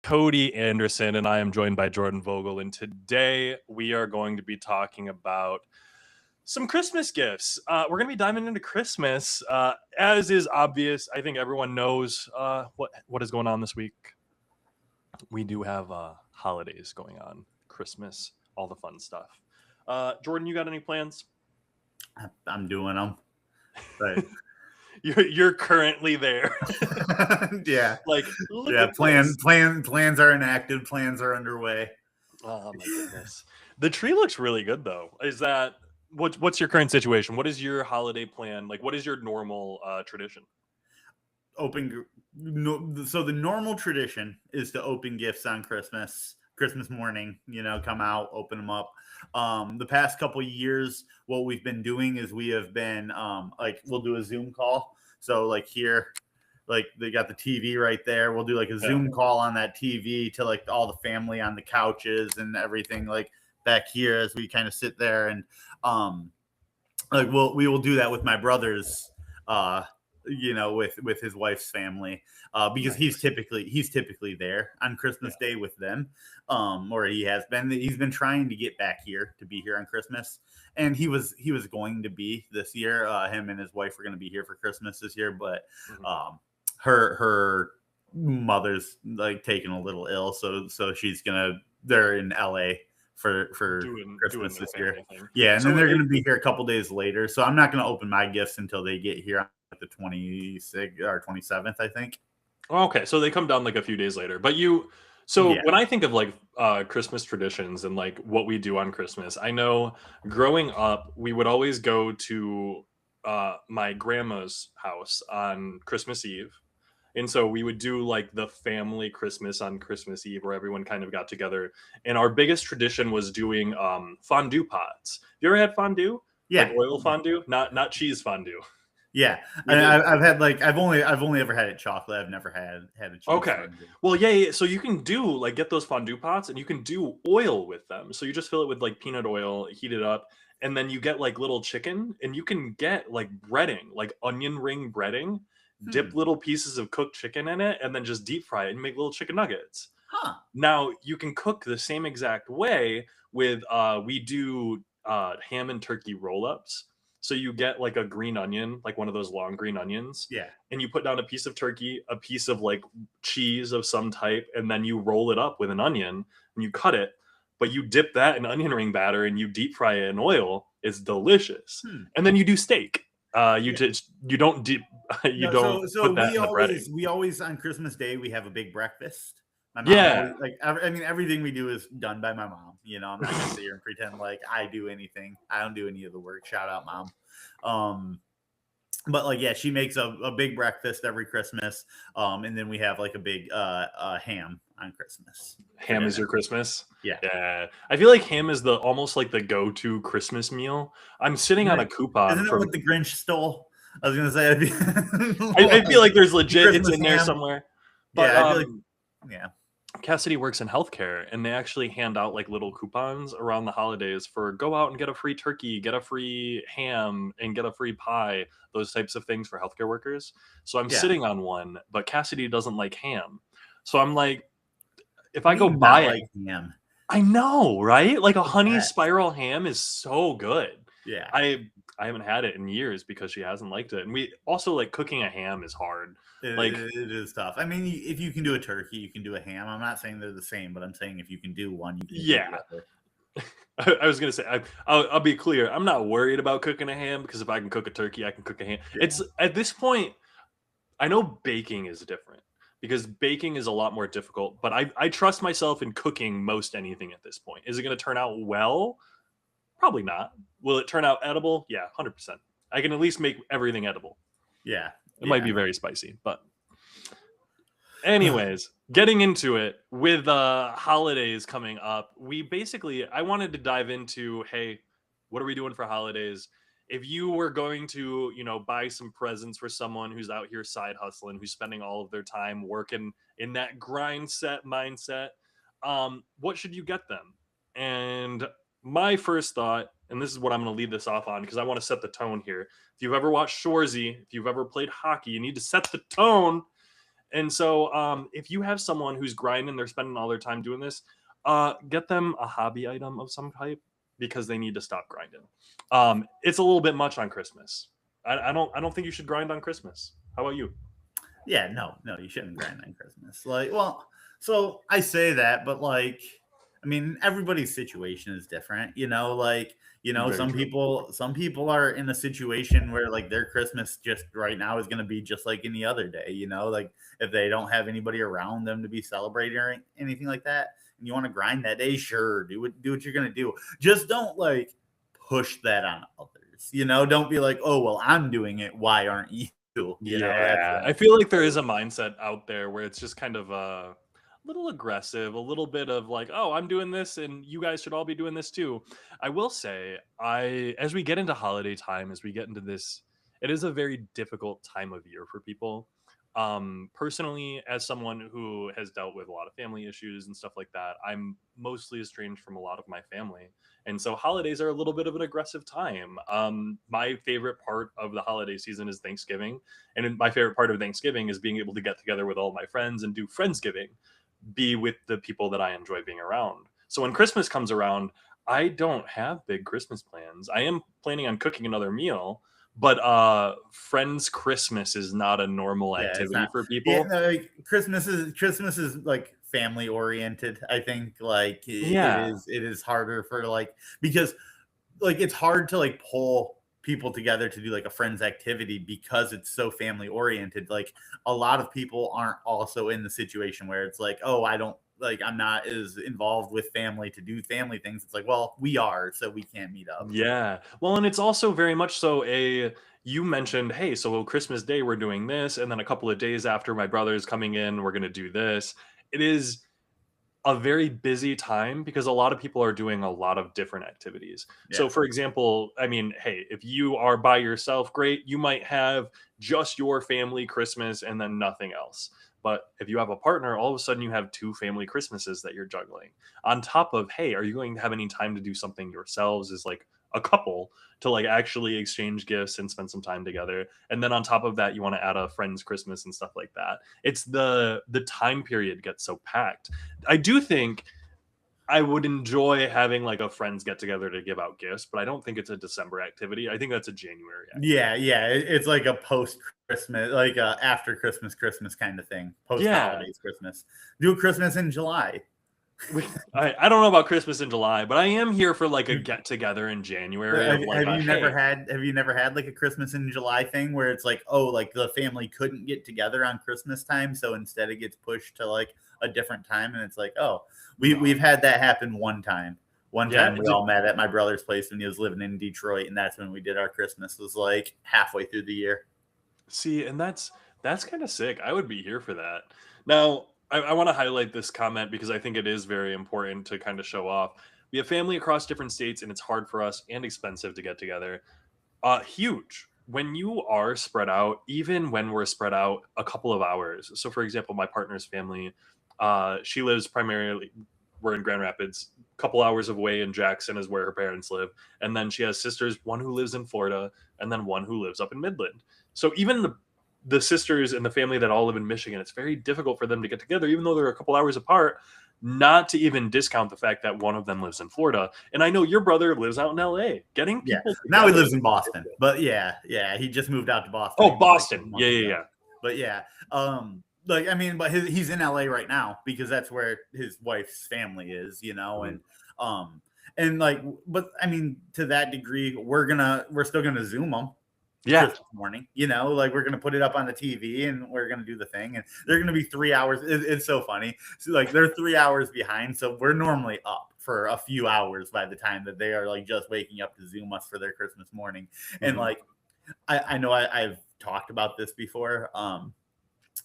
Cody Anderson, and I am joined by Jordan Vogel. And today we are going to be talking about some Christmas gifts. We're going to be diving into Christmas. As is obvious, I think everyone knows what is going on this week. We do have holidays going on, Christmas, all the fun stuff. Jordan, you got any plans? I'm doing them. But You're currently there. yeah, Like, look at plans this. are enacted. Plans are underway. Oh my goodness. The tree looks really good though. Is that what's your current situation? What is your holiday plan? Like what is your normal tradition? So the normal tradition is to open gifts on Christmas morning, come out, open them up. The past couple years, what we've been doing is we have been we'll do a Zoom call. So like here, like they got the TV right there. We'll do like a Zoom call on that TV to like all the family on the couches and everything like back here as we kind of sit there. And we will do that with my brother's with his wife's family, because he's typically there on Christmas Day with them, or he's been trying to get back here to be here on Christmas, and he was going to be this year. Him and his wife were going to be here for Christmas this year, but her mother's like taking a little ill, so they're in LA for Christmas this year. Yeah, and then they're going to be here a couple days later. So I'm not going to open my gifts until they get here on the 26th or 27th, I think. Okay, so they come down like a few days later. But when I think of like Christmas traditions and like what we do on Christmas, I know growing up we would always go to my grandma's house on Christmas Eve. And so we would do like the family Christmas on Christmas Eve where everyone kind of got together. And our biggest tradition was doing fondue pots. Have you ever had fondue? Yeah. Like oil fondue, not cheese fondue. Yeah. I've only ever had it chocolate. I've never had a cheese fondue. Well, yeah. So you can get those fondue pots and you can do oil with them. So you just fill it with like peanut oil, heat it up, and then you get like little chicken, and you can get like breading, like onion ring breading. Dip little pieces of cooked chicken in it and then just deep fry it and make little chicken nuggets. Now you can cook the same exact way with we do ham and turkey roll-ups. So you get like a green onion, like one of those long green onions. Yeah. And you put down a piece of turkey, a piece of like cheese of some type, and then you roll it up with an onion and you cut it. But you dip that in onion ring batter and you deep fry it in oil. It's delicious. And then you do steak. You don't put that in the breading. We always on Christmas Day we have a big breakfast. My mom always, everything we do is done by my mom. I'm not gonna sit here and pretend like I do anything. I don't do any of the work. Shout out, mom. But she makes a big breakfast every Christmas. And then we have like a big ham on Christmas. Ham is your Christmas? Yeah. I feel like ham is almost like the go-to Christmas meal. I'm sitting on a coupon. Isn't it what the Grinch stole? I was gonna say. I feel like there's legit. Christmas it's in ham. There somewhere. But I feel like, Cassidy works in healthcare, and they actually hand out like little coupons around the holidays for go out and get a free turkey, get a free ham, and get a free pie. Those types of things for healthcare workers. So I'm sitting on one, but Cassidy doesn't like ham. So I'm like, if I go buy it, ham. I know, right? Like a honey spiral ham is so good. Yeah. I haven't had it in years because she hasn't liked it. And we also like cooking a ham is hard. It is tough. I mean, if you can do a turkey, you can do a ham. I'm not saying they're the same, but I'm saying if you can do one, you can do the other. I was going to say, I'll be clear. I'm not worried about cooking a ham because if I can cook a turkey, I can cook a ham. Yeah. It's at this point, I know baking is different because baking is a lot more difficult, but I trust myself in cooking most anything at this point. Is it going to turn out well? Probably not. Will it turn out edible? Yeah, 100%. I can at least make everything edible. Yeah. It might be very spicy, but anyways, getting into it with holidays coming up, I wanted to dive into, hey, what are we doing for holidays? If you were going to, buy some presents for someone who's out here side hustling, who's spending all of their time working in that grind set mindset, what should you get them? And my first thought, and this is what I'm going to lead this off on because I want to set the tone here. If you've ever watched Shoresy, if you've ever played hockey, you need to set the tone. And so if you have someone who's grinding, they're spending all their time doing this, get them a hobby item of some type because they need to stop grinding. It's a little bit much on Christmas. I don't think you should grind on Christmas. How about you? Yeah, no, you shouldn't grind on Christmas. Like, well, so I say that, but like, I mean, everybody's situation is different, like, Very true. some people are in a situation where like their Christmas just right now is going to be just like any other day, like if they don't have anybody around them to be celebrating or anything like that, and you want to grind that day, sure, do what you're going to do. Just don't like push that on others, don't be like, oh, well, I'm doing it. Why aren't you? That's Yeah, I feel like there is a mindset out there where it's just kind of a little aggressive, a little bit of like, "Oh, I'm doing this and you guys should all be doing this too." I will say, I as we get into holiday time, as we get into this, it is a very difficult time of year for people. Personally, as someone who has dealt with a lot of family issues and stuff like that, I'm mostly estranged from a lot of my family. And so holidays are a little bit of an aggressive time. My favorite part of the holiday season is Thanksgiving. And my favorite part of Thanksgiving is being able to get together with all my friends and do Friendsgiving, be with the people that I enjoy being around. So when Christmas comes around, I don't have big Christmas plans. I am planning on cooking another meal, but friends Christmas is not a normal Yeah, it's activity not. for Yeah, people. no, like, Christmas is like family oriented. I think like Yeah. it is harder for like because like it's hard to like pull people together to do like a friends activity because it's so family oriented. Like a lot of people aren't also in the situation where it's like, oh, I don't like I'm not as involved with family to do family things. It's like, well, we are, so we can't meet up. Yeah. Well, and it's also very much so a you mentioned, hey, so Christmas Day we're doing this, and then a couple of days after my brother's coming in, we're gonna do this. It is a very busy time because a lot of people are doing a lot of different activities. Yeah. So, for example, I mean, hey, if you are by yourself, great. You might have just your family Christmas and then nothing else. But if you have a partner, all of a sudden you have two family Christmases that you're juggling. On top of, hey, are you going to have any time to do something yourselves as like a couple to like actually exchange gifts and spend some time together? And then on top of that, you want to add a friend's Christmas and stuff like that. It's the time period gets so packed. I do think I would enjoy having like a friends get together to give out gifts, but I don't think it's a December activity. I think that's a January activity. Yeah. It's like a post Christmas, like a after Christmas kind of thing. Post Yeah. holidays Christmas. Do Christmas in July. I don't know about Christmas in July, but I am here for like a get together in January of like a hey. Have you never had like a Christmas in July thing where it's like, oh, like the family couldn't get together on Christmas time, so instead it gets pushed to like a different time, and it's like, oh, we've No. had that happen one time. One Yeah, time we all met at my brother's place when he was living in Detroit, and that's when we did our Christmas. Was like halfway through the year. see, and that's kind of sick. I would be here for that. Now, I want to highlight this comment because I think it is very important to kind of show off. We have family across different states, and it's hard for us and expensive to get together. Huge. When you are spread out, even when we're spread out a couple of hours. So, for example, my partner's family, she lives primarily, we're in Grand Rapids, a couple hours away in Jackson is where her parents live. And then she has sisters, one who lives in Florida, and then one who lives up in Midland. So, even the sisters and the family that all live in Michigan, it's very difficult for them to get together, even though they're a couple hours apart. Not to even discount the fact that one of them lives in Florida. And I know your brother lives out in LA. Getting Yeah. people Now he together. lives in Boston, but yeah, he just moved out to Boston. Oh, Like a Boston. Yeah, month yeah, ago. yeah. But yeah, like I mean, but he's in LA right now because that's where his wife's family is, Mhm. um, and like, but I mean, to that degree, we're still gonna Zoom them Yeah. Christmas morning, like we're gonna put it up on the TV and we're gonna do the thing, and they're gonna be 3 hours. It's so funny, so, like they're 3 hours behind, so we're normally up for a few hours by the time that they are like just waking up to Zoom us for their Christmas morning, and Mhm. like I know I've talked about this before.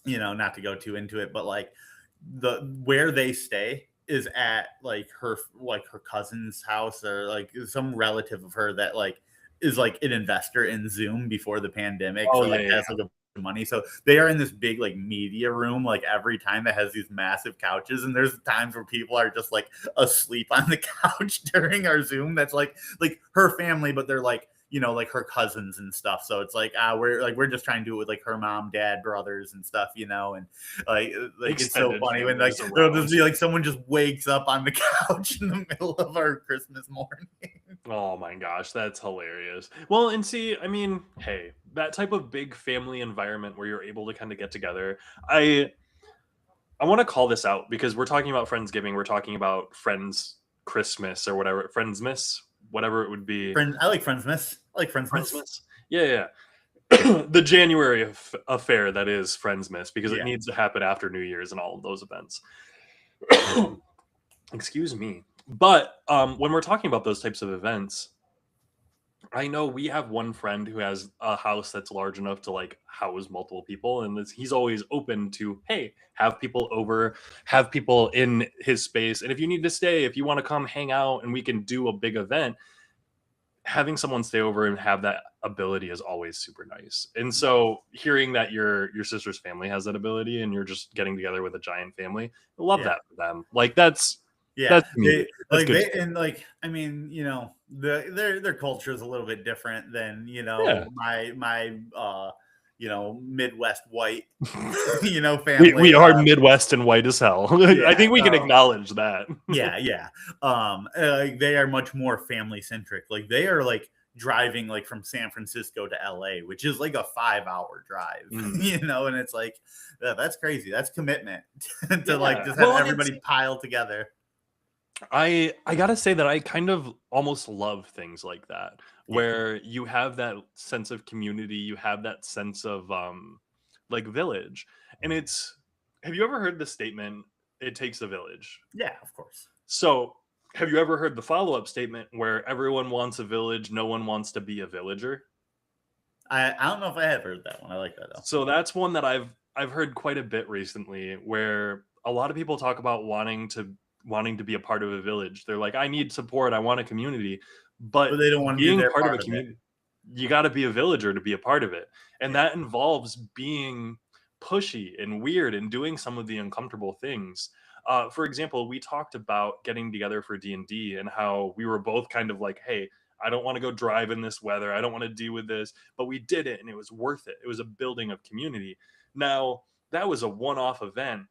Not to go too into it, but like the where they stay is at like her cousin's house or like some relative of her that like is like an investor in Zoom before the pandemic. Oh, So yeah, like yeah, has yeah. like a bunch of money. So they are in this big like media room like every time that has these massive couches. And there's times where people are just like asleep on the couch during our Zoom. That's like her family, but they're like like her cousins and stuff. So it's like we're just trying to do it with like her mom, dad, brothers and stuff, and like it's so Extended funny when like families there'll just around. be like someone just wakes up on the couch in the middle of our Christmas morning. Oh my gosh, that's hilarious. Well, and see, I mean, hey, that type of big family environment where you're able to kind of get together, I want to call this out because we're talking about Friendsgiving, we're talking about Friends Christmas or whatever, Friendsmas, whatever it would be. I like Friendsmas. I like Friendsmas. Friendsmas? Yeah, yeah. The January affair that is Friendsmas because it Yeah. needs to happen after New Year's and all of those events. Excuse me. But when we're talking about those types of events, I know we have one friend who has a house that's large enough to like house multiple people, and he's always open to, hey, have people over, have people in his space, and if you need to stay, if you want to come hang out, and we can do a big event, having someone stay over and have that ability is always super nice. And so hearing that your sister's family has that ability, and you're just getting together with a giant family, I love that for them. Like that's Yeah, community. That's good. and like I mean, their culture is a little bit different than Yeah. my Midwest white family. We are Midwest and white as hell. I think we can so acknowledge that. yeah. They are much more family centric. Like they are like driving like from San Francisco to LA, which is like a 5-hour drive, and it's like that's crazy. That's commitment to like just have everybody pile together. I gotta say that I kind of almost love things like that, where you have that sense of community, you have that sense of like village. And have you ever heard the statement, it takes a village? Yeah, of course. So have you ever heard the follow-up statement where everyone wants a village, no one wants to be a villager? I don't know if I have heard that one. I like that though. So that's one that I've heard quite a bit recently, where a lot of people talk about wanting to be a part of a village. They're like, I need support, I want a community, but they don't want to being be part of a community, you got to be a villager to be a part of it, and that involves being pushy and weird and doing some of the uncomfortable things. For example, we talked about getting together for D&D and how we were both kind of like, hey, I don't want to go drive in this weather, I don't want to deal with this, but we did it and it was worth it. It was a building of community. Now that was a one-off event.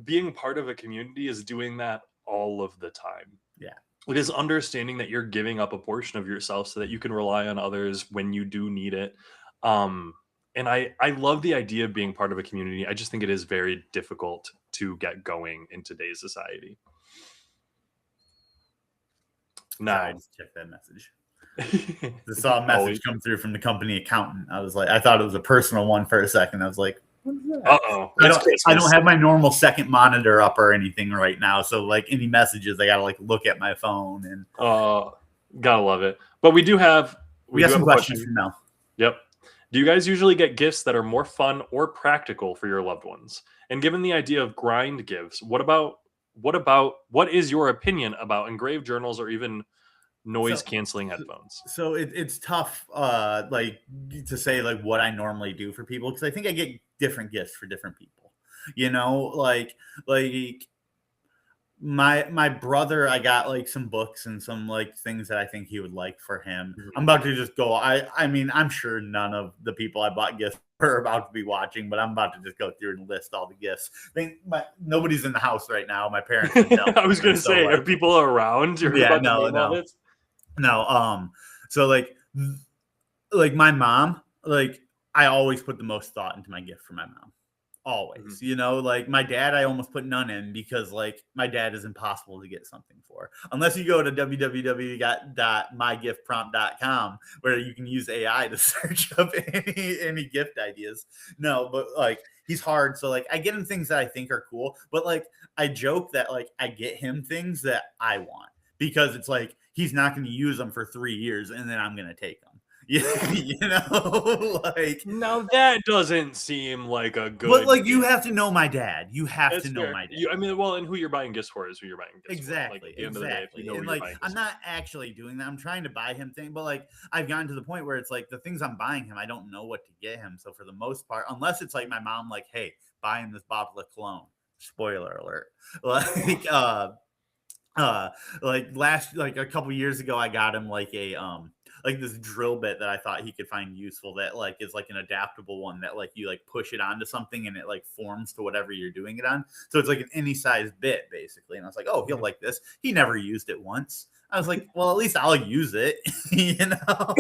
Being part of a community is doing that all of the time. Yeah. It is understanding that you're giving up a portion of yourself so that you can rely on others when you do need it. And I love the idea of being part of a community. I just think it is very difficult to get going in today's society. Now, I just checked that message. I saw a message come through from the company accountant. I thought it was a personal one for a second. I was like, uh-oh. I don't have my normal second monitor up or anything right now. So like any messages, I gotta like look at my phone and gotta love it. But we got some questions from Mel. Yep. Do you guys usually get gifts that are more fun or practical for your loved ones? And given the idea of grind gifts, what is your opinion about engraved journals or even noise canceling headphones? So it's tough like to say like what I normally do for people, because I think I get different gifts for different people. Like my brother, I got like some books and some like things that I think he would like for him. I'm about to just go. I mean, I'm sure none of the people I bought gifts are about to be watching, but I'm about to just go through and list all the gifts. Nobody's in the house right now. My parents. I was going to say, are people around? No. So like my mom, like I always put the most thought into my gift for my mom. Always, like my dad, I almost put none in because like my dad is impossible to get something for unless you go to www.mygiftprompt.com where you can use AI to search up any gift ideas. No, but like he's hard. So like I get him things that I think are cool, but like I joke that like I get him things that I want because it's like he's not going to use them for 3 years and then I'm going to take them. Like now that doesn't seem like a good. But like you have to know my dad. You have to know my dad. I mean, well, and who you're buying gifts for is who you're buying gifts exactly. For. Like, at the end of the day, if you know and like I'm not actually doing that. I'm trying to buy him things, but like I've gotten to the point where it's like the things I'm buying him, I don't know what to get him. So for the most part, unless it's like my mom, like, hey, buy him this bottle of cologne. Spoiler alert. Like uh like a couple years ago I got him like a like this drill bit that I thought he could find useful, that like is like an adaptable one that like you like push it onto something and it like forms to whatever you're doing it on. So it's like an any size bit basically. And I was like, oh, he'll Mhm. like this. He never used it once. I was like, well, at least I'll use it. You know,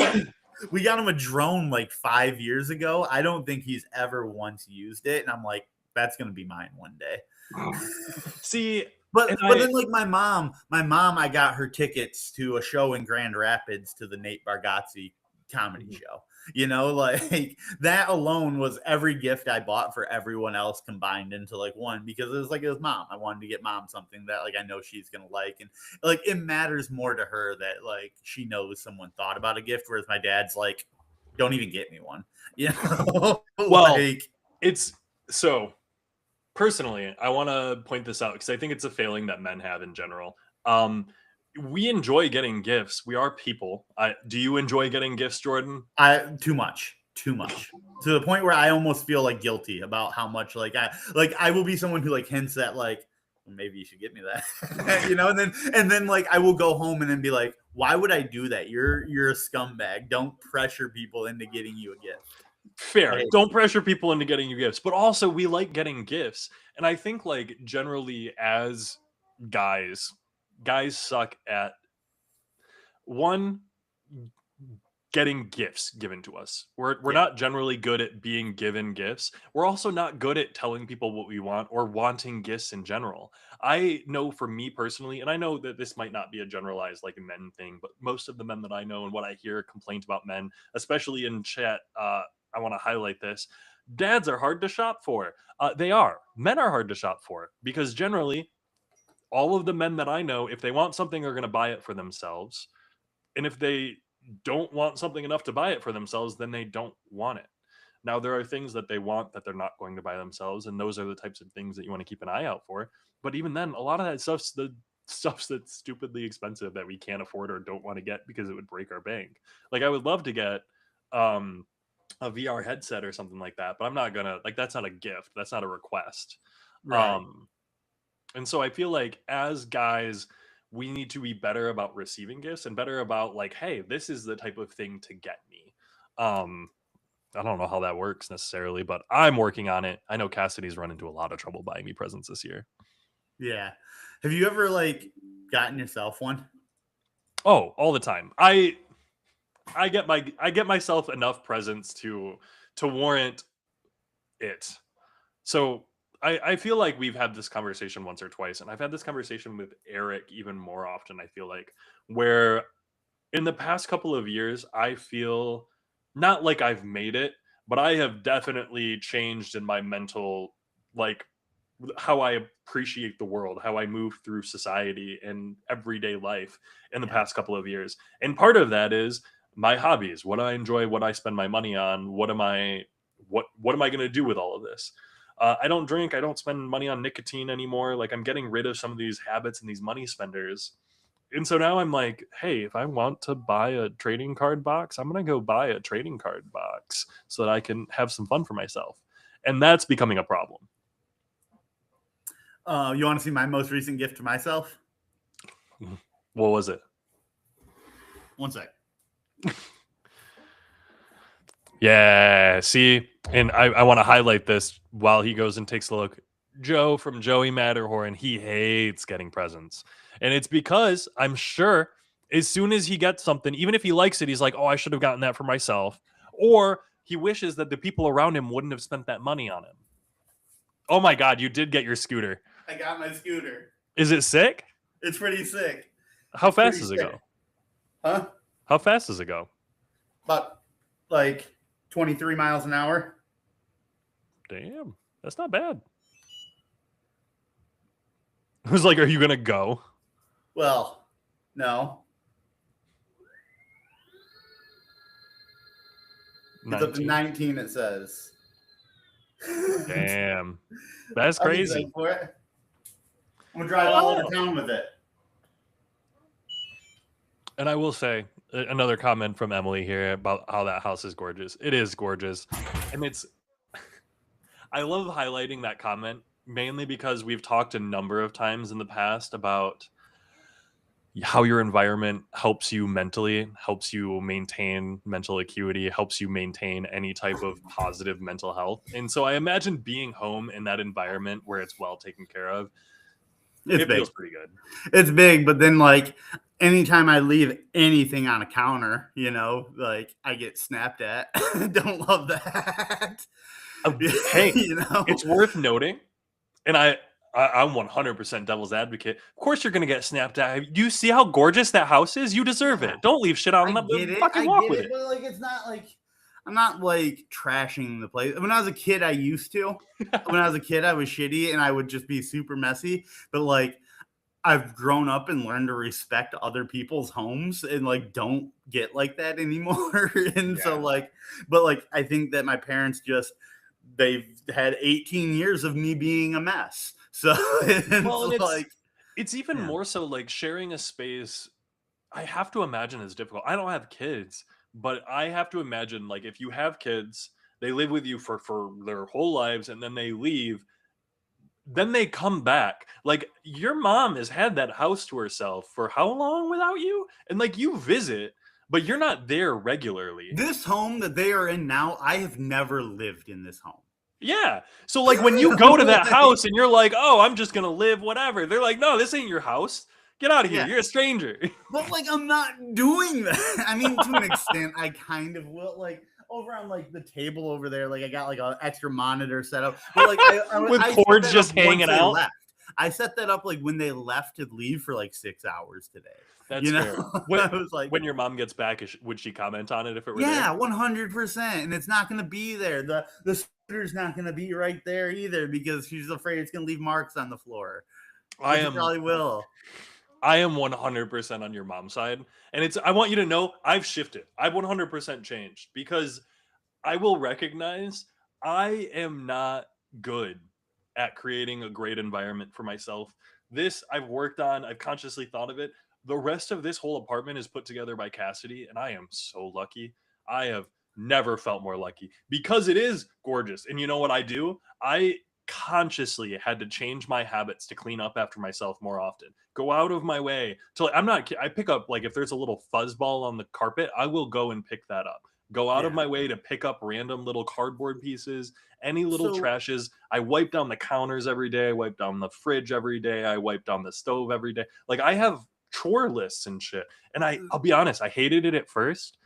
we got him a drone like 5 years ago. I don't think he's ever once used it. And I'm like, that's gonna be mine one day. See, and But then like my mom, I got her tickets to a show in Grand Rapids to the Nate Bargatze comedy Mhm. show. You know, like that alone was every gift I bought for everyone else combined into like one, because it was mom. I wanted to get mom something that like I know she's gonna like, and like it matters more to her that like she knows someone thought about a gift, whereas my dad's like, don't even get me one. You know, Well, like it's so personally, I want to point this out because I think it's a failing that men have in general. Um, we enjoy getting gifts. We are people. Do you enjoy getting gifts, Jordan? I too much to the point where I almost feel like guilty about how much like I will be someone who like hints at like, "Well, maybe you should get me that," you know, and then like I will go home and then be like, why would I do that? You're a scumbag. Don't pressure people into getting you a gift. I Fair. hate Don't pressure people into getting you gifts, but also we like getting gifts. And I think like generally as guys, guys suck at one, getting gifts given to us. We're yeah, not generally good at being given gifts. We're also not good at telling people what we want or wanting gifts in general. I know for me personally, and I know that this might not be a generalized like men thing, but most of the men that I know and what I hear complaints about men, especially in chat, I want to highlight this. Dads are hard to shop for. They are. Men are hard to shop for because generally all of the men that I know, if they want something, are going to buy it for themselves, and if they don't want something enough to buy it for themselves, then they don't want it. Now, there are things that they want that they're not going to buy themselves, and those are the types of things that you want to keep an eye out for. But even then, a lot of that stuff's the stuff that's stupidly expensive that we can't afford or don't want to get because it would break our bank. Like I would love to get um a VR headset or something like that, but I'm not gonna like that's not a gift. That's not a request. right. Um and so I feel like as guys, we need to be better about receiving gifts and better about like, hey, this is the type of thing to get me. Um, I don't know how that works necessarily, but I'm working on it. I know Cassidy's run into a lot of trouble buying me presents this year. Yeah. Have you ever like gotten yourself one? Oh, all the time. I get myself enough presents to warrant it. So I feel like we've had this conversation once or twice, and I've had this conversation with Eric even more often, I feel like, where in the past couple of years, I feel not like I've made it, but I have definitely changed in my mental, like how I appreciate the world, how I move through society and everyday life in the Yeah. past couple of years. And part of that is my hobbies, what I enjoy, what I spend my money on, what am I going to do with all of this? I don't drink, I don't spend money on nicotine anymore. Like I'm getting rid of some of these habits and these money spenders, and so now I'm like, hey, if I want to buy a trading card box, I'm going to go buy a trading card box so that I can have some fun for myself. And that's becoming a problem. You want to see my most recent gift to myself? What was it? One sec. Yeah. See, and I want to highlight this while he goes and takes a look. Joe from Joey Matterhorn, he hates getting presents. And it's because I'm sure as soon as he gets something, even if he likes it, he's like, oh, I should have gotten that for myself. Or he wishes that the people around him wouldn't have spent that money on him. Oh my God, you did get your scooter. I got my scooter. Is it sick? It's pretty sick. How It's fast pretty does it sick. go? Huh? How fast does it go? About like 23 miles an hour. Damn, that's not bad. I was like, are you going to go? Well, no. It's up to 19. 19, it says. Damn. That's I'm excited crazy. for it. I'm gonna drive all over Oh. town with it. And I will say another comment from Emily here about how that house is gorgeous. It is gorgeous. And it's, I love highlighting that comment mainly because we've talked a number of times in the past about how your environment helps you mentally, helps you maintain mental acuity, helps you maintain any type of positive mental health. And so I imagine being home in that environment where it's well taken care of, It's it big. feels pretty good. It's big, but then like anytime I leave anything on a counter, like I get snapped at. Don't love that. Hey, you know? it's worth noting, and I'm 100% devil's advocate. Of course, you're gonna get snapped at. Do you see how gorgeous that house is? You deserve Yeah, it. Don't leave shit on I the get it. fucking I walk get with it. it. But like, it's not like I'm not like trashing the place. When I was a kid, I used to. When I was a kid, I was shitty and I would just be super messy. But like, I've grown up and learned to respect other people's homes and like don't get like that anymore. and so Yeah. like, but like, I think that my parents just they've had 18 years of me being a mess. So it's Well, and it's even yeah, more so like sharing a space. I have to imagine it's difficult. I don't have kids, but I have to imagine like if you have kids, they live with you for their whole lives, and then they leave, then they come back. Like your mom has had that house to herself for how long without you? And like you visit, but you're not there regularly. this home that they are in now, I have never lived in this home. Yeah. So like when you go to that house and you're like, "Oh, I'm just going to live whatever." They're like, "No, this ain't your house. Get out of here. Yeah. You're a stranger." But like I'm not doing that. I mean, to an extent, I kind of will. Like over on like the table over there, like I got like an extra monitor set up. But like With I set cords that up just once hanging they out. left. I set that up like when they left to leave for like 6 hours today. That's fair. I was like, When your mom gets back, would she comment on it if it were there? yeah, 100%. And it's not gonna be there. The scooter's not gonna be right there either because she's afraid it's gonna leave marks on the floor. I Which it am probably will. I am 100% on your mom's side. And I want you to know I've shifted. I've 100% changed because I will recognize I am not good at creating a great environment for myself. This I've worked on, I've consciously thought of it. The rest of this whole apartment is put together by Cassidy, and I am so lucky. I have never felt more lucky because it is gorgeous. And you know what I do? I consciously had to change my habits to clean up after myself more often. Go out of my way to I'm not I pick up like if there's a little fuzzball on the carpet, I will go and pick that up. Go out of Yeah. my way to pick up random little cardboard pieces, any little So trashes. I wipe down the counters every day. I wipe down the fridge every day. I wipe down the stove every day. Like I have chore lists and shit. And I'll be honest, I hated it at first,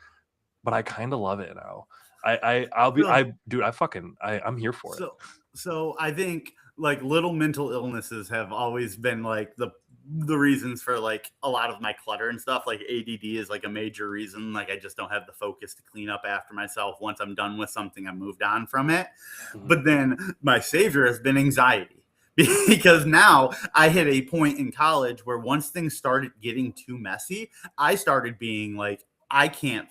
but I kind of love it now. I'll be so dude, I'm here for it. so I think like little mental illnesses have always been like the reasons for like a lot of my clutter and stuff. Like ADD is like a major reason. Like I just don't have the focus to clean up after myself. Once I'm done with something, I moved on from it. Mhm. But then my savior has been anxiety. Because now I hit a point in college where once things started getting too messy, I started being like, I can't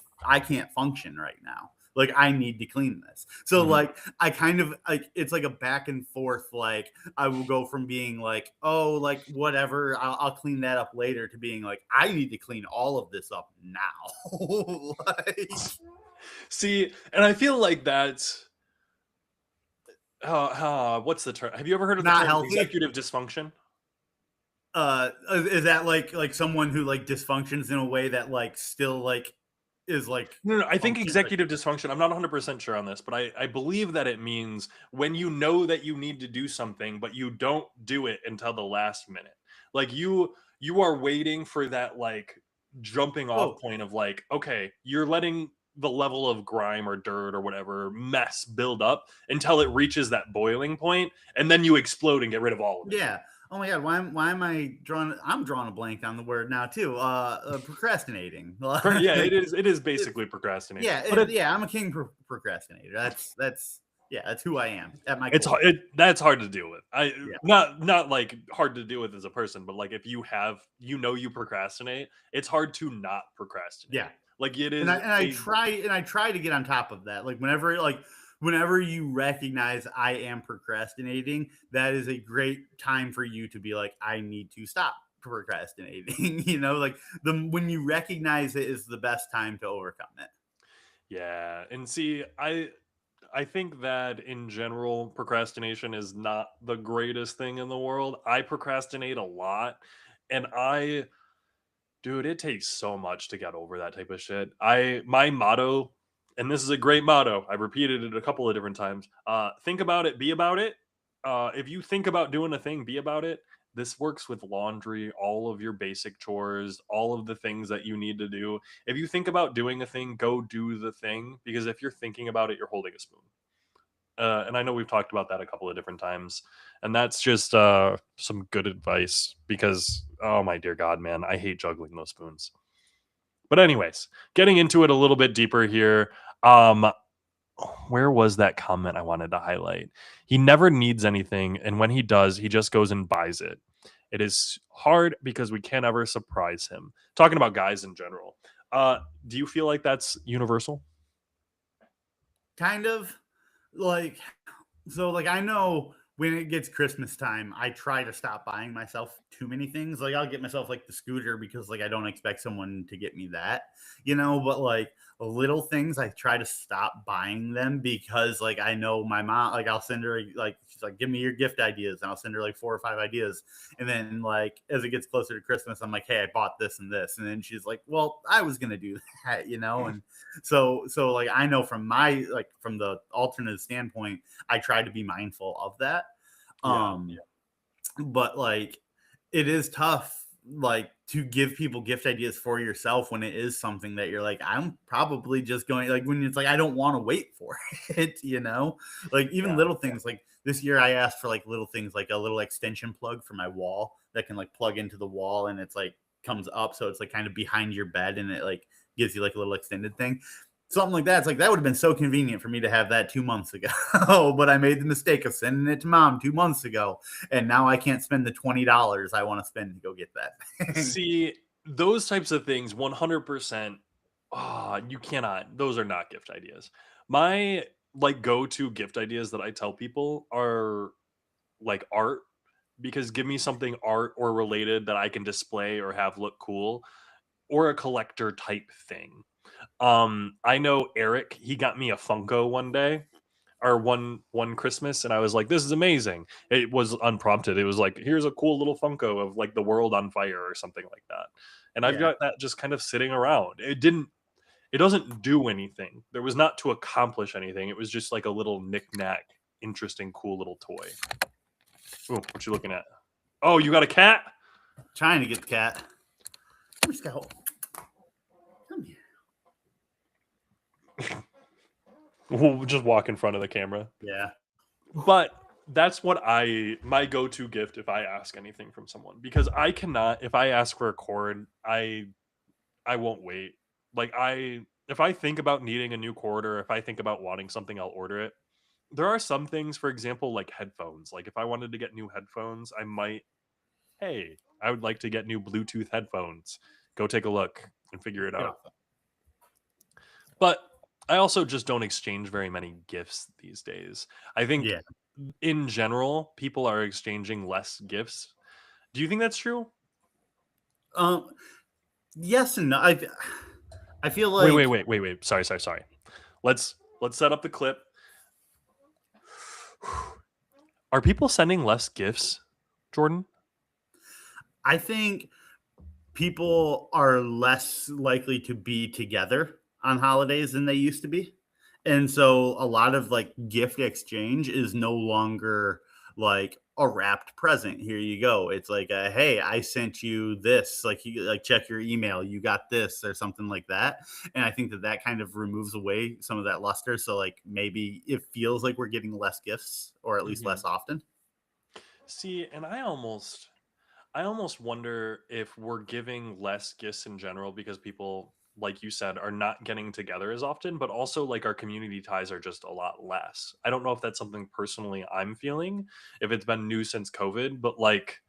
function right now. Like I need to clean this. So Mhm. like I kind of like it's like a back and forth. Like I will go from being like, oh, like whatever, I'll clean that up later to being like, I need to clean all of this up now. like, See, and I feel like that's what's the term? Have you ever heard of the not term healthy. executive dysfunction? Is that like someone who like dysfunctions in a way that like still like is like No, no, I think function like executive dysfunction, I'm not 100% sure on this, but I believe that it means when you know that you need to do something, but you don't do it until the last minute. Like you are waiting for that like jumping off oh point of like, okay, you're letting the level of grime or dirt or whatever mess build up until it reaches that boiling point, and then you explode and get rid of all of it. yeah. Oh my god, why am I drawing I'm drawing a blank on the word now too. Procrastinating. Yeah, Like, it is it's basically procrastinating. yeah, But yeah, I'm a king procrastinator. That's yeah, that's who I am at my it's core. that's hard to deal with. I Yeah. not like hard to deal with as a person, but like if you procrastinate, it's hard to not procrastinate. Yeah. Like it And is I a try to get on top of that. Whenever you recognize I am procrastinating, that is a great time for you to be like, I need to stop procrastinating. Like the when you recognize it is the best time to overcome it. yeah. And see, I think that in general, procrastination is not the greatest thing in the world. I procrastinate a lot, and Dude, it takes so much to get over that type of shit. My motto, and this is a great motto. I've repeated it a couple of different times. Think about it, be about it. If you think about doing a thing, be about it. This works with laundry, all of your basic chores, all of the things that you need to do. If you think about doing a thing, go do the thing. Because if you're thinking about it, you're holding a spoon. And I know we've talked about that a couple of different times, and that's just some good advice because, oh my dear God, man, I hate juggling those spoons. But anyways, getting into it a little bit deeper here. Um, where was that comment I wanted to highlight? He never needs anything, and when he does, he just goes and buys it. It is hard because we can't ever surprise him. Talking about guys in general. Do you feel like that's universal? Kind of like, so like I know when it gets Christmas time, I try to stop buying myself too many things. Like I'll get myself like the scooter because like I don't expect someone to get me that, but like little things I try to stop buying them because like I know my mom, like I'll send her like she's like give me your gift ideas and I'll send her like 4 or 5 ideas. And then like as it gets closer to Christmas, I'm like, hey, I bought this and this. And then she's like, well, I was gonna do that. And so like I know from my like from the alternate standpoint, I try to be mindful of that. Yeah. Um, but like it is tough like to give people gift ideas for yourself when it is something that you're like, I'm probably just going like when it's like I don't want to wait for it. Like even Yeah. little things like this year I asked for like little things like a little extension plug for my wall that can like plug into the wall and it's like comes up so it's like kind of behind your bed and it like gives you like a little extended thing. Something like that. It's like that would have been so convenient for me to have that 2 months ago. But I made the mistake of sending it to mom 2 months ago. And now I can't spend the $20 I want to spend to go get that thing. See, those types of things, 100%. You cannot. Those are not gift ideas. My like go-to gift ideas that I tell people are like art because give me something art or related that I can display or have look cool or a collector type thing. I know Eric, he got me a Funko one day or one Christmas, and I was like, "This is amazing." It was unprompted. It was like, "Here's a cool little Funko of like the world on fire or something like that," and I've Yeah. got that just kind of sitting around. It doesn't do anything. There was not to accomplish anything. It was just like a little knick-knack, interesting, cool little toy. Ooh, what you looking at? Oh, you got a cat? Trying to get the cat. Come here, Scout. Come here. We'll just walk in front of the camera. Yeah. But that's what my go-to gift if I ask anything from someone because I cannot if I ask for a cord, I won't wait. Like if I think about needing a new cord or if I think about wanting something, I'll order it. There are some things, for example, like headphones. Like if I wanted to get new headphones, I might, hey, I would like to get new Bluetooth headphones. Go take a look and figure it Get out. off. But I also just don't exchange very many gifts these days. I think Yeah. in general, people are exchanging less gifts. Do you think that's true? Um. Yes and no. I feel Wait, wait, like wait, wait, wait. Sorry, sorry, sorry. Let's set up the clip. Are people sending less gifts, Jordan? I think people are less likely to be together on holidays than they used to be. And so a lot of like gift exchange is no longer like a wrapped present. Here you go. It's like, hey, I sent you this. Like, you like check your email. You got this or something like that. And I think that kind of removes away some of that luster. So like maybe it feels like we're getting less gifts or at least Mhm. less often. See, and I almost wonder if we're giving less gifts in general because people, like you said, are not getting together as often, but also like our community ties are just a lot less. I don't know if that's something personally I'm feeling, if it's been new since COVID, but like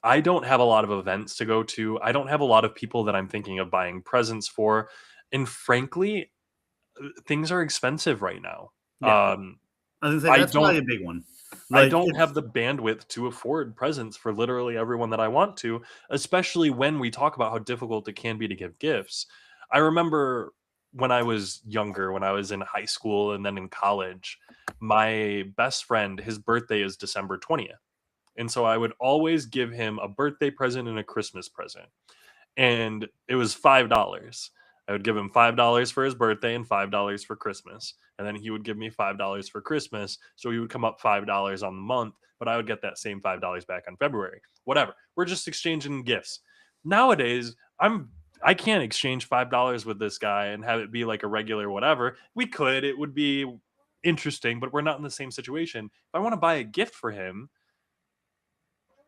I don't have a lot of events to go to. I don't have a lot of people that I'm thinking of buying presents for. And frankly, things are expensive right now. Yeah. Um, I was gonna say I that's probably don't a big one. I Like don't have it's the bandwidth to afford presents for literally everyone that I want to, especially when we talk about how difficult it can be to give gifts. I remember when I was younger, when I was in high school and then in college, my best friend, his birthday is December 20th. And so I would always give him a birthday present and a Christmas present. and it was $5. I would give him $5 for his birthday and $5 for Christmas. And then he would give me $5 for Christmas. So he would come up $5 on the month, but I would get that same $5 back on February. Whatever. We're just exchanging gifts. Nowadays, I can't exchange $5 with this guy and have it be like a regular whatever. We could. It would be interesting, but we're not in the same situation. If I want to buy a gift for him,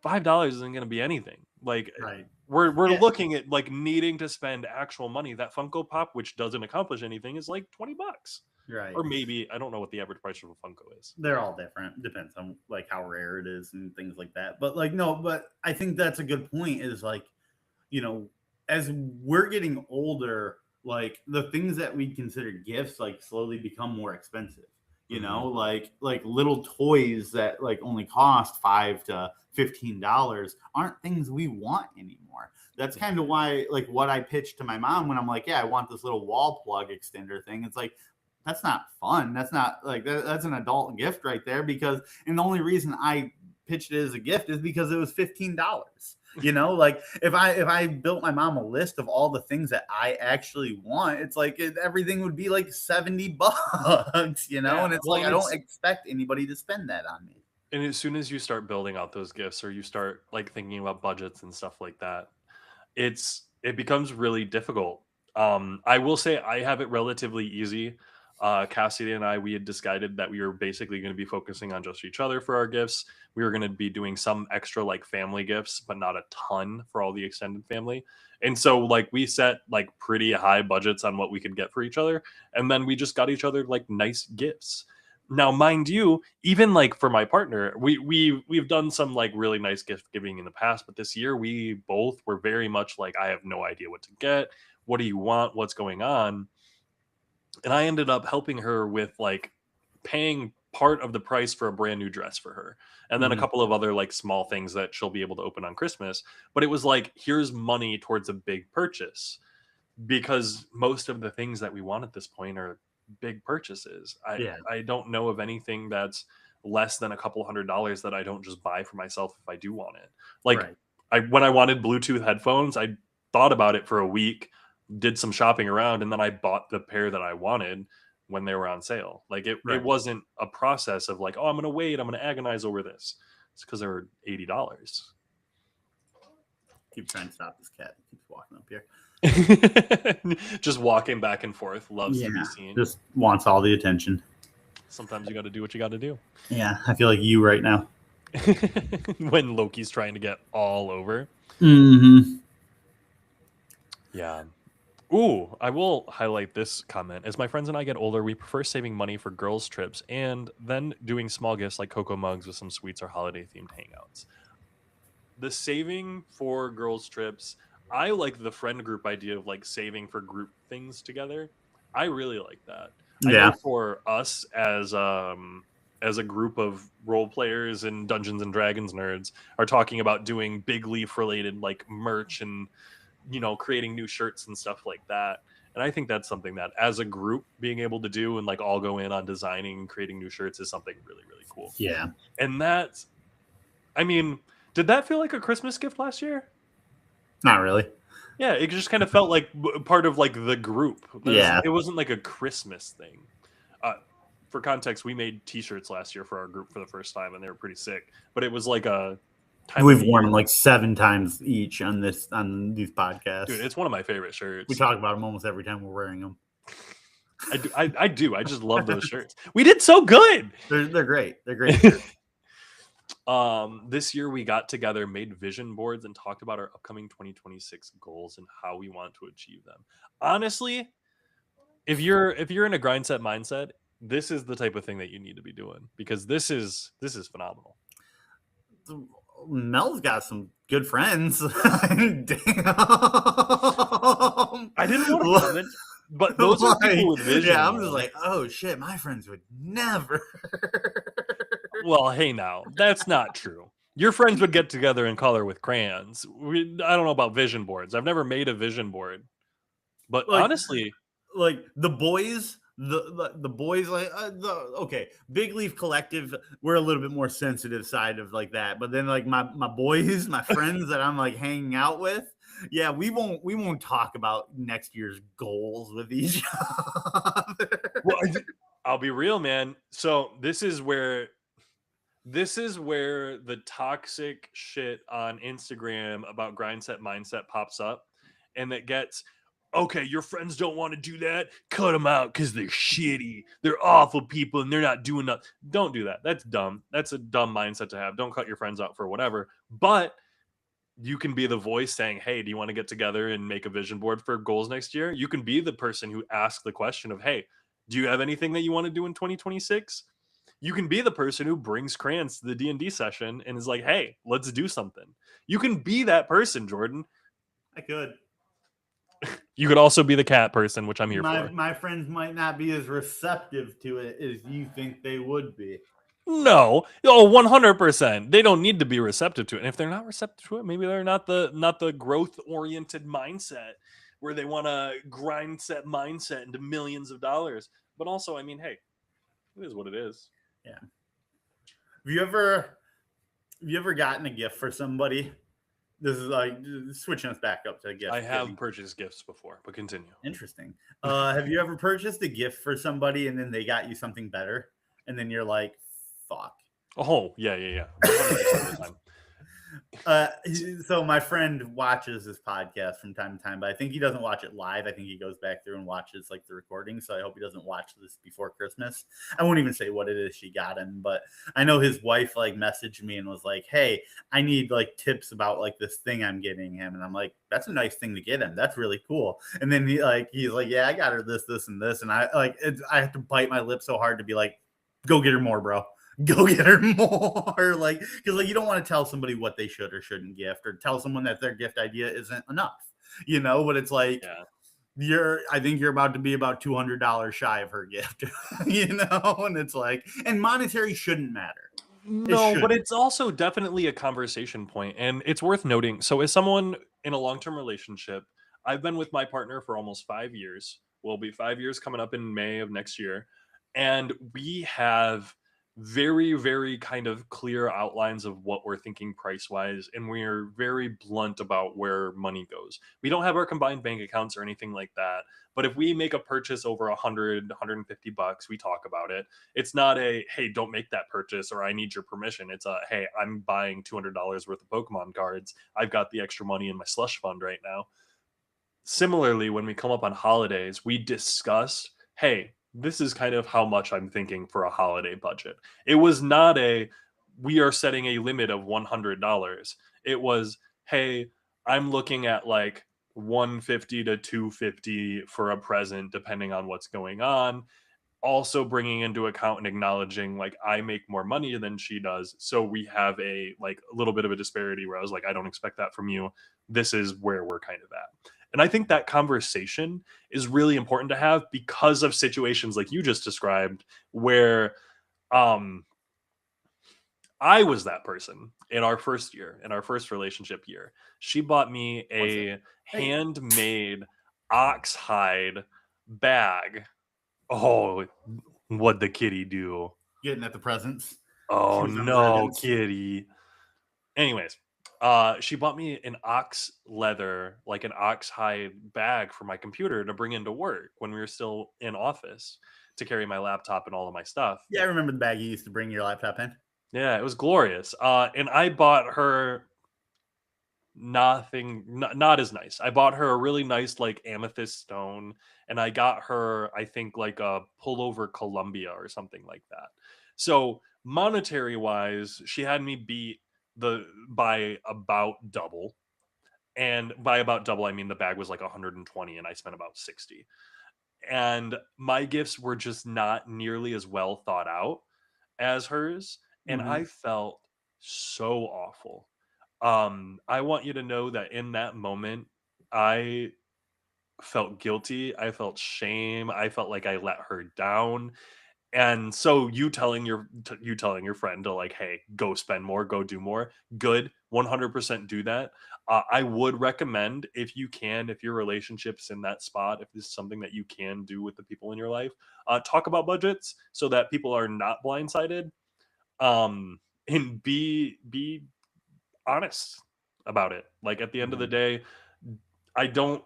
$5 isn't going to be anything. Like Right. we're Yeah. looking at like needing to spend actual money. That Funko Pop, which doesn't accomplish anything, is like $20. Right. Or maybe, I don't know what the average price of a Funko is. They're all different. Depends on like how rare it is and things like that. But like no, but I think that's a good point is like, you know, as we're getting older, like the things that we consider gifts like slowly become more expensive. You know, like little toys that like only cost $5 to $15 aren't things we want anymore. That's kind of why like what I pitched to my mom when I'm like, yeah, I want this little wall plug extender thing. It's like that's not fun. That's not like that's an adult gift right there because and the only reason I pitched it as a gift is because it was $15. You know, like if I built my mom a list of all the things that I actually want, it's like everything would be like $70, you know, and it's like I don't expect anybody to spend that on me. And as soon as you start building out those gifts or you start like thinking about budgets and stuff like that, it becomes really difficult. I will say I have it relatively easy. Cassidy and I, we had decided that we were basically going to be focusing on just each other for our gifts. We were going to be doing some extra like family gifts, but not a ton for all the extended family. And so like we set like pretty high budgets on what we could get for each other. And then we just got each other like nice gifts. Now, mind you, even like for my partner, we've done some like really nice gift giving in the past, but this year we both were very much like, I have no idea what to get. What do you want? What's going on? And I ended up helping her with like paying part of the price for a brand new dress for her and then a couple of other like small things that she'll be able to open on Christmas. But it was like, here's money towards a big purchase because most of the things that we want at this point are big purchases. I don't know of anything that's less than a couple $100s that I don't just buy for myself if I do want it. Like when I wanted Bluetooth headphones, I thought about it for a week, did some shopping around, and then I bought the pair that I wanted when they were on sale. Like it wasn't a process of like, oh, I'm going to wait, I'm going to agonize over this. It's because they were $80. Keep trying to stop this cat. It keeps walking up here. Just walking back and forth, loves to be seen. Just wants all the attention. Sometimes you got to do what you got to do. Yeah, I feel like you right now. When Loki's trying to get all over. Yeah. Ooh, I will highlight this comment. As my friends and I get older, we prefer saving money for girls' trips and then doing small gifts like cocoa mugs with some sweets or holiday-themed hangouts. The saving for girls' trips, I like the friend group idea of like saving for group things together. I really like that. I know for us as a group of role players and Dungeons and Dragons nerds are talking about doing Big Leaf related like merch and creating new shirts and stuff like that. And I think that's something that as a group being able to do and like all go in on designing and creating new shirts is something really, really cool. Yeah. And that's, I mean, did that feel like a Christmas gift last year? Not really. Yeah, it just kind of felt like part of like the group. It wasn't like a Christmas thing. For context, we made t-shirts last year for our group for the first time and they were pretty sick. But it was like a we've worn them like 7 times each on these podcasts. Dude, it's one of my favorite shirts. We talk about them almost every time we're wearing them. I do. I just love those shirts. We did so good. They're great. They're great shirts. This year we got together, made vision boards, and talked about our upcoming 2026 goals and how we want to achieve them. Honestly, if you're in a grind set mindset, this is the type of thing that you need to be doing because this is phenomenal. Mel's got some good friends. Damn. I didn't want to comment, but those are people with vision. Yeah, I'm just like, oh shit, my friends would never. Well, hey now, that's not true. Your friends would get together and color with crayons. I don't know about vision boards. I've never made a vision board. But like, honestly, like the boys, the boys like okay, Big Leaf Collective, we're a little bit more sensitive side of like that. But then like my boys, my friends that I'm like hanging out with, Yeah, we won't talk about next year's goals with each other. Well, I'll be real, man. So this is where the toxic shit on Instagram about grind set mindset pops up, and it gets, okay, your friends don't want to do that. Cut them out because they're shitty. They're awful people and they're not doing that. Don't do that. That's dumb. That's a dumb mindset to have. Don't cut your friends out for whatever. But you can be the voice saying, hey, do you want to get together and make a vision board for goals next year? You can be the person who asks the question of, hey, do you have anything that you want to do in 2026? You can be the person who brings crayons to the D&D session and is like, hey, let's do something. You can be that person, Jordan. I could. You could also be the cat person, which I'm here My for. my friends might not be as receptive to it as you think they would be. No, 100%. They don't need to be receptive to it. And if they're not receptive to it, maybe they're not the growth oriented mindset where they want to grind set mindset into millions of dollars. But also, I mean, hey, it is what it is. Yeah. Have you ever gotten a gift for somebody? This is like switching us back up to gift I have giving. purchased gifts before, but continue. Interesting. Have you ever purchased a gift for somebody and then they got you something better, and then you're like, "Fuck." Oh, yeah, 100% of the time. So my friend watches this podcast from time to time, but I think he doesn't watch it live. I think he goes back through and watches like the recording. So I hope he doesn't watch this before Christmas. I won't even say what it is she got him, but I know his wife like messaged me and was like, "Hey, I need like tips about like this thing I'm getting him." And I'm like, "That's a nice thing to get him. That's really cool." And then he's like, "Yeah, I got her this, and this," and I have to bite my lip so hard to be like, "Go get her more, bro." Go get her more, like, because like you don't want to tell somebody what they should or shouldn't gift, or tell someone that their gift idea isn't enough, but it's like I think you're about to be about $200 shy of her gift, and it's like, and monetary shouldn't matter. No, but it's also definitely a conversation point, and it's worth noting. So, as someone in a long-term relationship, I've been with my partner for almost 5 years. Will be 5 years coming up in May of next year, and we have very, very kind of clear outlines of what we're thinking price-wise, and we're very blunt about where money goes. We don't have our combined bank accounts or anything like that, but if we make a purchase over 150 bucks, we talk about it. It's not a, hey, don't make that purchase or I need your permission. It's a, hey, I'm buying $200 worth of Pokemon cards. I've got the extra money in my slush fund right now. Similarly, when we come up on holidays, we discuss, hey, this is kind of how much I'm thinking for a holiday budget. It was not a, we are setting a limit of $100. It was, hey, I'm looking at like 150 to 250 for a present, depending on what's going on, also bringing into account and acknowledging like I make more money than she does, so we have a like a little bit of a disparity where I was like, I don't expect that from you. This is where we're kind of at. And I think that conversation is really important to have because of situations like you just described where um I was that person in our first year, in our first relationship year. She bought me a Hey, handmade ox hide bag. Oh, what'd the kitty do? getting at the presents. She Oh was on no, virgins. kitty. Anyways, she bought me an ox leather, like an ox hide bag for my computer to bring into work when we were still in office to carry my laptop and all of my stuff. Yeah, I remember the bag you used to bring your laptop in. Yeah, it was glorious. And I bought her nothing, not as nice. I bought her a really nice like amethyst stone, and I got her, I think, like a pullover Columbia or something like that. So monetary wise, she had me beat the by about double. And by about double, I mean the bag was like 120 and I spent about 60. And my gifts were just not nearly as well thought out as hers, and Mm-hmm. I felt so awful. I want you to know that in that moment, I felt guilty, I felt shame, I felt like I let her down. And so you telling your friend to like, hey, go spend more, go do more, good, 100% do that. I would recommend, if you can, if your relationship's in that spot, if this is something that you can do with the people in your life, talk about budgets so that people are not blindsided. And be honest about it. Like at the end of the Mm-hmm. day, I don't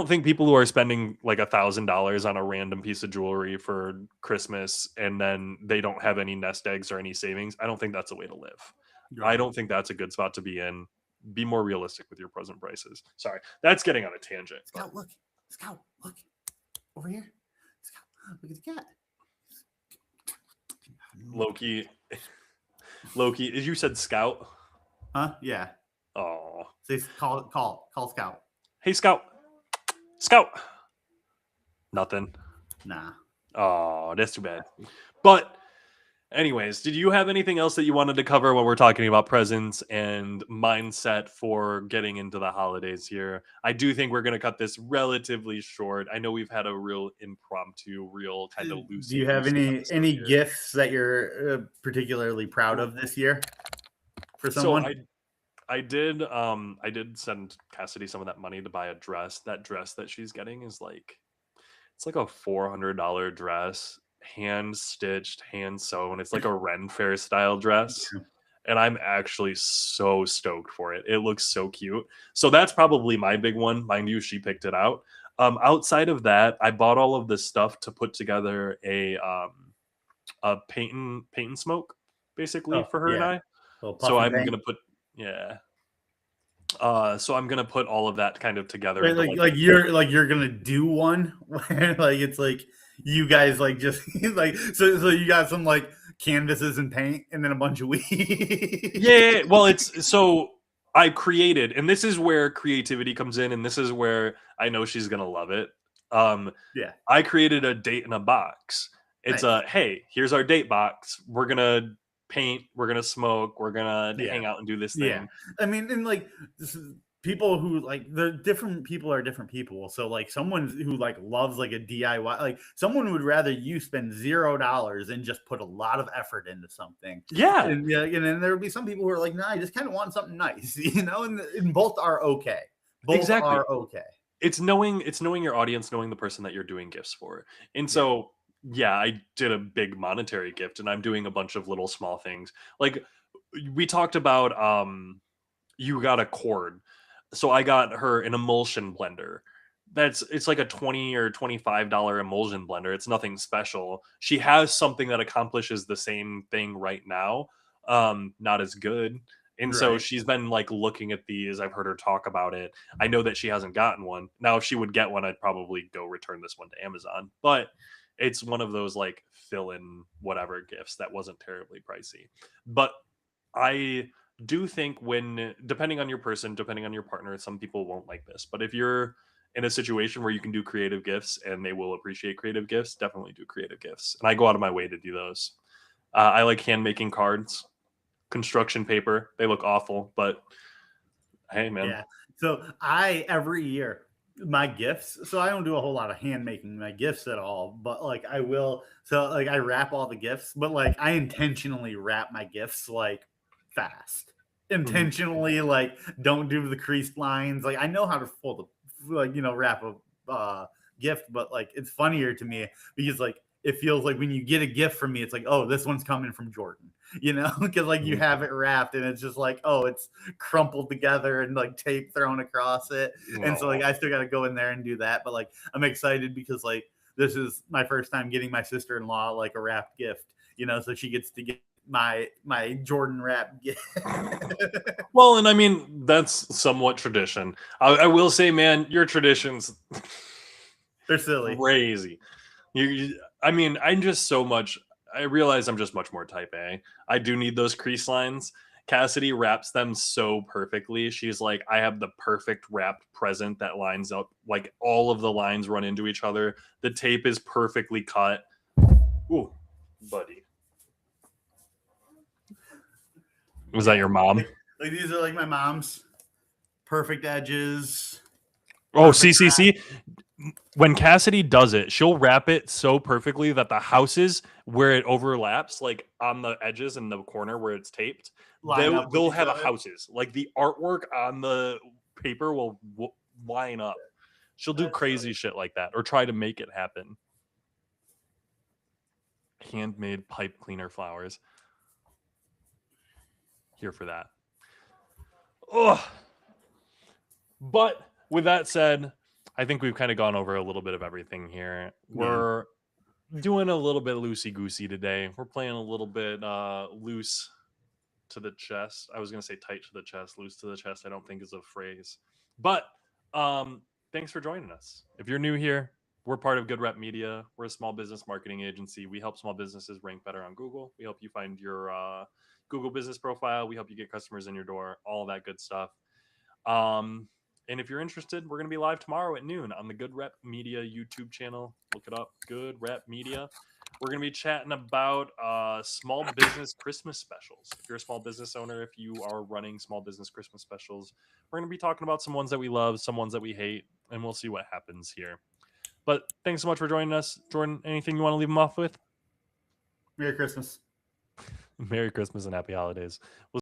think people who are spending like $1,000 on a random piece of jewelry for Christmas and then they don't have any nest eggs or any savings, I don't think that's a way to live. I Right. don't think that's a good spot to be in. Be more realistic with your present prices. Sorry, that's getting on a tangent. Scout, look. Scout, look. Over here. Scout, look at the cat. Loki, Loki, you said Scout. Huh? Yeah. Oh, Say call Scout. hey Scout, Scout. Nothing. Nah. Oh, that's too bad. But anyways, did you have anything else that you wanted to cover when we're talking about presents and mindset for getting into the holidays here? I do think we're going to cut this relatively short. I know we've had a real impromptu, real kind of Do you have loosey episode any here. gifts that you're particularly proud of this year for So someone? I did send Cassidy some of that money to buy a dress. That dress that she's getting is like it's like a $400 dress, hand stitched, hand sewn. It's like a Ren Fair style dress. And I'm actually so stoked for it. It looks so cute. So that's probably my big one. Mind you, she picked it out. Outside of that, I bought all of this stuff to put together a paint and smoke, basically Oh for her and yeah, I. little So puff and I'm paint. gonna put yeah. So I'm gonna put all of that kind of together Wait, into like you're gonna do one where like it's like you guys like just like so you got some like canvases and paint and then a bunch of weed. yeah. Well, it's so I created, and this is where creativity comes in, and this is where I know she's gonna love it. Um, Yeah, I created a date in a box. It's nice. a hey, here's our date box. We're gonna paint, we're gonna smoke, we're gonna Yeah, hang out and do this yeah. thing. I mean, and like people who like the different people are different people. So like someone who like loves like a DIY, like someone would rather you spend $0 and just put a lot of effort into something. Yeah, And yeah, and then there would be some people who are like, nah, I just kind of want something nice, and both are okay. Both exactly. are okay. It's knowing your audience, knowing the person that you're doing gifts for. And Yeah. so yeah, I did a big monetary gift and I'm doing a bunch of little small things. Like we talked about you got a cord. So I got her an emulsion blender. It's like a 20 or $25 emulsion blender. It's nothing special. She has something that accomplishes the same thing right now. Not as good. And so Right. she's been like looking at these. I've heard her talk about it. I know that she hasn't gotten one. Now, if she would get one, I'd probably go return this one to Amazon. But it's one of those like fill in whatever gifts that wasn't terribly pricey. But I do think when depending on your person, depending on your partner, some people won't like this. But if you're in a situation where you can do creative gifts and they will appreciate creative gifts, definitely do creative gifts. And I go out of my way to do those. I like hand making cards, construction paper. They look awful, but hey, man. Yeah. So I every year my gifts. So I don't do a whole lot of hand making my gifts at all, but like I will. So like I wrap all the gifts, but like I intentionally wrap my gifts like fast. Mhm. Intentionally like don't do the creased lines. Like I know how to fold a like wrap a gift, but like it's funnier to me because like it feels like when you get a gift from me, it's like, oh, this one's coming from Jordan, because like you Mhm. have it wrapped and it's just like, oh, it's crumpled together and like tape thrown across it. And so No. like I still got to go in there and do that. But like I'm excited because like this is my first time getting my sister-in-law like a wrapped gift, so she gets to get my Jordan wrap gift. Well, and I mean that's somewhat tradition. I will say, man, your traditions They're silly. crazy. I mean, I'm just so much. I realize I'm just much more type A. I do need those crease lines. Cassidy wraps them so perfectly. She's like, I have the perfect wrapped present that lines up. Like all of the lines run into each other. The tape is perfectly cut. Ooh, buddy. Was that Yeah. your mom? Like these are like my mom's perfect edges. Oh, Perfect. see. When Cassidy does it, she'll wrap it so perfectly that the houses where it overlaps, like on the edges in the corner where it's taped, Line up with they'll each have other. houses. Like the artwork on the paper will line up. She'll do That's crazy shit like that or try to make it happen. Handmade pipe cleaner flowers. Here for that. Oh, But with that said, I think we've kind of gone over a little bit of everything here. We're doing a little bit loosey goosey today. We're playing a little bit loose to the chest. I was gonna say tight to the chest, loose to the chest. I don't think is a phrase. But thanks for joining us. If you're new here, we're part of Good Rep Media. We're a small business marketing agency. We help small businesses rank better on Google. We help you find your Google business profile. We help you get customers in your door. All that good stuff. And if you're interested, we're going to be live tomorrow at noon on the Good Rep Media YouTube channel. Look it up, Good Rep Media. We're going to be chatting about small business Christmas specials. If you're a small business owner, if you are running small business Christmas specials, we're going to be talking about some ones that we love, some ones that we hate, and we'll see what happens here. But thanks so much for joining us. Jordan, anything you want to leave them off with? Merry Christmas. Merry Christmas and happy holidays. We'll